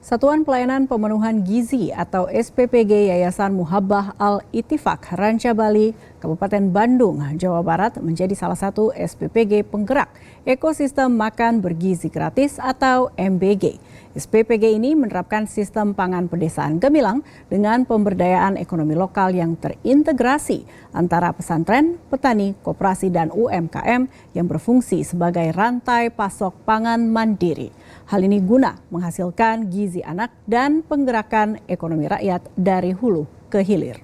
Satuan Pelayanan Pemenuhan Gizi atau SPPG Yayasan Muhabbah Al-Ittifaq Ranca Bali, Kabupaten Bandung, Jawa Barat menjadi salah satu SPPG penggerak ekosistem makan bergizi gratis atau MBG. SPPG ini menerapkan sistem pangan pedesaan gemilang dengan pemberdayaan ekonomi lokal yang terintegrasi antara pesantren, petani, koperasi, dan UMKM yang berfungsi sebagai rantai pasok pangan mandiri. Hal ini guna menghasilkan gizi anak dan penggerakan ekonomi rakyat dari hulu ke hilir.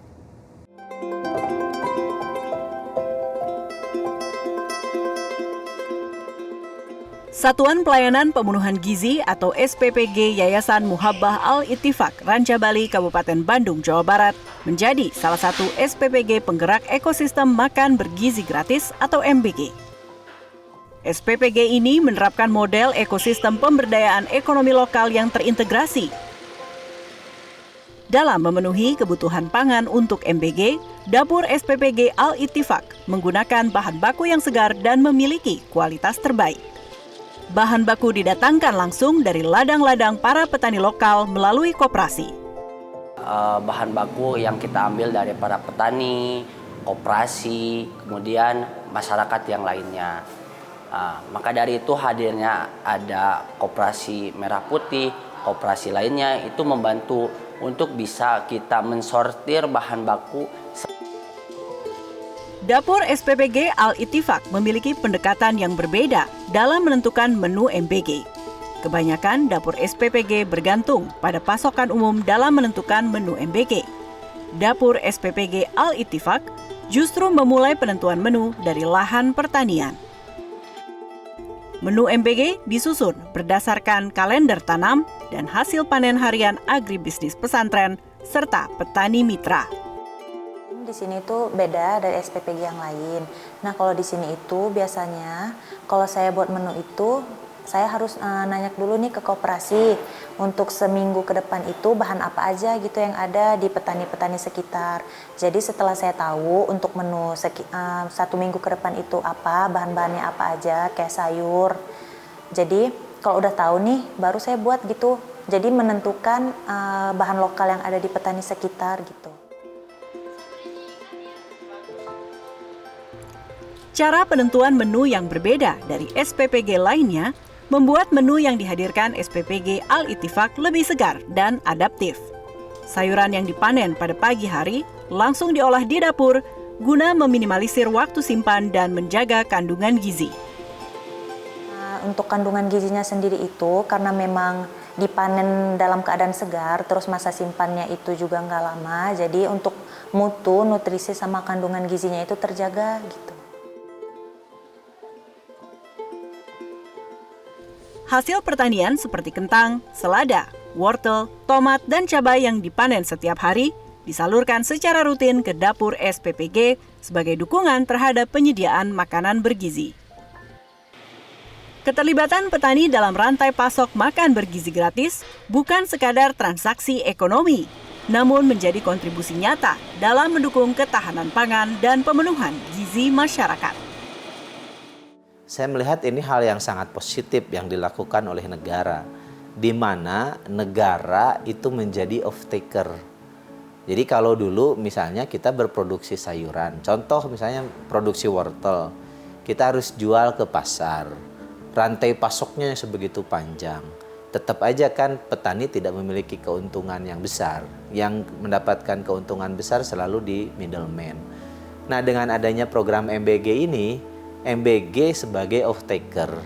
Satuan Pelayanan Pemenuhan Gizi atau SPPG Yayasan Muhabbah Al-Ittifaq Ranca Bali, Kabupaten Bandung, Jawa Barat menjadi salah satu SPPG penggerak ekosistem makan bergizi gratis atau MBG. SPPG ini menerapkan model ekosistem pemberdayaan ekonomi lokal yang terintegrasi. Dalam memenuhi kebutuhan pangan untuk MBG, dapur SPPG Al-Ittifaq menggunakan bahan baku yang segar dan memiliki kualitas terbaik. Bahan baku didatangkan langsung dari ladang-ladang para petani lokal melalui koperasi. Bahan baku yang kita ambil dari para petani, koperasi, kemudian masyarakat yang lainnya. Maka dari itu hadirnya ada koperasi merah putih, koperasi lainnya itu membantu untuk bisa kita mensortir bahan baku. Dapur SPPG Al-Ittifaq memiliki pendekatan yang berbeda dalam menentukan menu MBG. Kebanyakan dapur SPPG bergantung pada pasokan umum dalam menentukan menu MBG. Dapur SPPG Al-Ittifaq justru memulai penentuan menu dari lahan pertanian. Menu MBG disusun berdasarkan kalender tanam dan hasil panen harian agribisnis pesantren serta petani mitra. Di sini tuh beda dari SPPG yang lain. Nah, kalau di sini itu biasanya kalau saya buat menu itu saya harus nanya dulu nih ke koperasi untuk seminggu ke depan itu bahan apa aja gitu yang ada di petani-petani sekitar. Jadi setelah saya tahu untuk menu satu minggu ke depan itu apa, bahan-bahannya apa aja kayak sayur. Jadi kalau udah tahu nih baru saya buat gitu. Jadi menentukan bahan lokal yang ada di petani sekitar gitu. Cara penentuan menu yang berbeda dari SPPG lainnya membuat menu yang dihadirkan SPPG Al-Ittifaq lebih segar dan adaptif. Sayuran yang dipanen pada pagi hari langsung diolah di dapur guna meminimalisir waktu simpan dan menjaga kandungan gizi. Untuk kandungan gizinya sendiri itu karena memang dipanen dalam keadaan segar, terus masa simpannya itu juga nggak lama, jadi untuk mutu, nutrisi sama kandungan gizinya itu terjaga gitu. Hasil pertanian seperti kentang, selada, wortel, tomat, dan cabai yang dipanen setiap hari disalurkan secara rutin ke dapur SPPG sebagai dukungan terhadap penyediaan makanan bergizi. Keterlibatan petani dalam rantai pasok makan bergizi gratis bukan sekadar transaksi ekonomi, namun menjadi kontribusi nyata dalam mendukung ketahanan pangan dan pemenuhan gizi masyarakat. Saya melihat ini hal yang sangat positif yang dilakukan oleh negara, di mana negara itu menjadi off-taker. Jadi kalau dulu misalnya kita berproduksi sayuran, contoh misalnya produksi wortel, kita harus jual ke pasar, rantai pasoknya sebegitu panjang. Tetap aja kan petani tidak memiliki keuntungan yang besar, yang mendapatkan keuntungan besar selalu di middleman. Nah, dengan adanya program MBG ini, MBG sebagai off-taker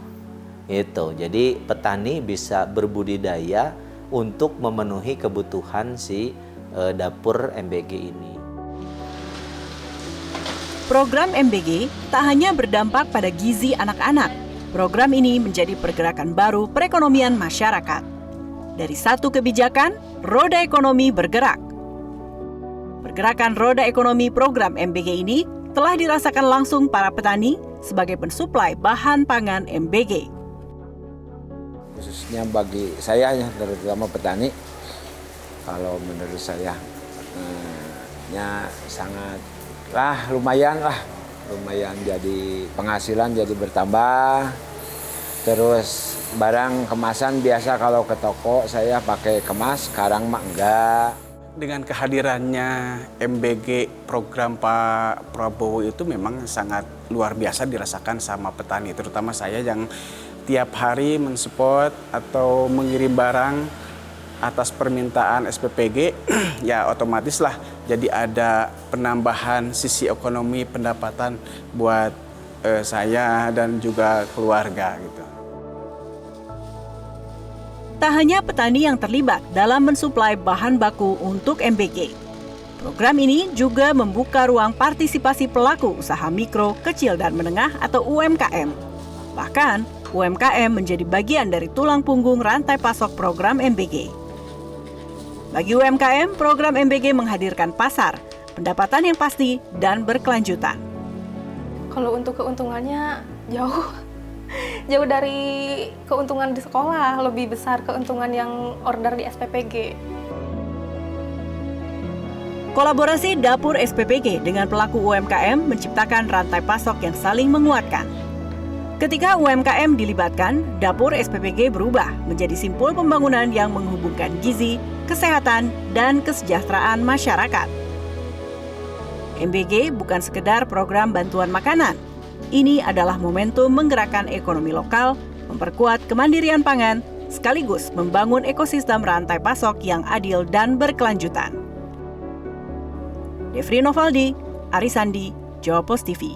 itu. Jadi petani bisa berbudidaya untuk memenuhi kebutuhan si dapur MBG ini. Program MBG tak hanya berdampak pada gizi anak-anak. Program ini menjadi pergerakan baru perekonomian masyarakat. Dari satu kebijakan, roda ekonomi bergerak. Pergerakan roda ekonomi program MBG ini telah dirasakan langsung para petani sebagai pensuplai bahan pangan MBG. Khususnya bagi saya, terutama petani, kalau menurut saya sangat lumayan jadi penghasilan jadi bertambah. Terus barang kemasan biasa kalau ke toko saya pakai kemas, sekarang mah enggak. Dengan kehadirannya MBG program Pak Prabowo itu memang sangat luar biasa dirasakan sama petani, terutama saya yang tiap hari mensupport atau mengirim barang atas permintaan SPPG, ya otomatis lah jadi ada penambahan sisi ekonomi pendapatan buat saya dan juga keluarga gitu. Tak hanya petani yang terlibat dalam mensuplai bahan baku untuk MBG. Program ini juga membuka ruang partisipasi pelaku usaha mikro, kecil, dan menengah atau UMKM. Bahkan, UMKM menjadi bagian dari tulang punggung rantai pasok program MBG. Bagi UMKM, program MBG menghadirkan pasar, pendapatan yang pasti, dan berkelanjutan. Kalau untuk keuntungannya jauh dari keuntungan di sekolah, lebih besar keuntungan yang order di SPPG. Kolaborasi dapur SPPG dengan pelaku UMKM menciptakan rantai pasok yang saling menguatkan. Ketika UMKM dilibatkan, dapur SPPG berubah menjadi simpul pembangunan yang menghubungkan gizi, kesehatan, dan kesejahteraan masyarakat. MBG bukan sekedar program bantuan makanan. Ini adalah momentum menggerakkan ekonomi lokal, memperkuat kemandirian pangan, sekaligus membangun ekosistem rantai pasok yang adil dan berkelanjutan. Devri Novaldi, Arisandi, Jawa Post TV.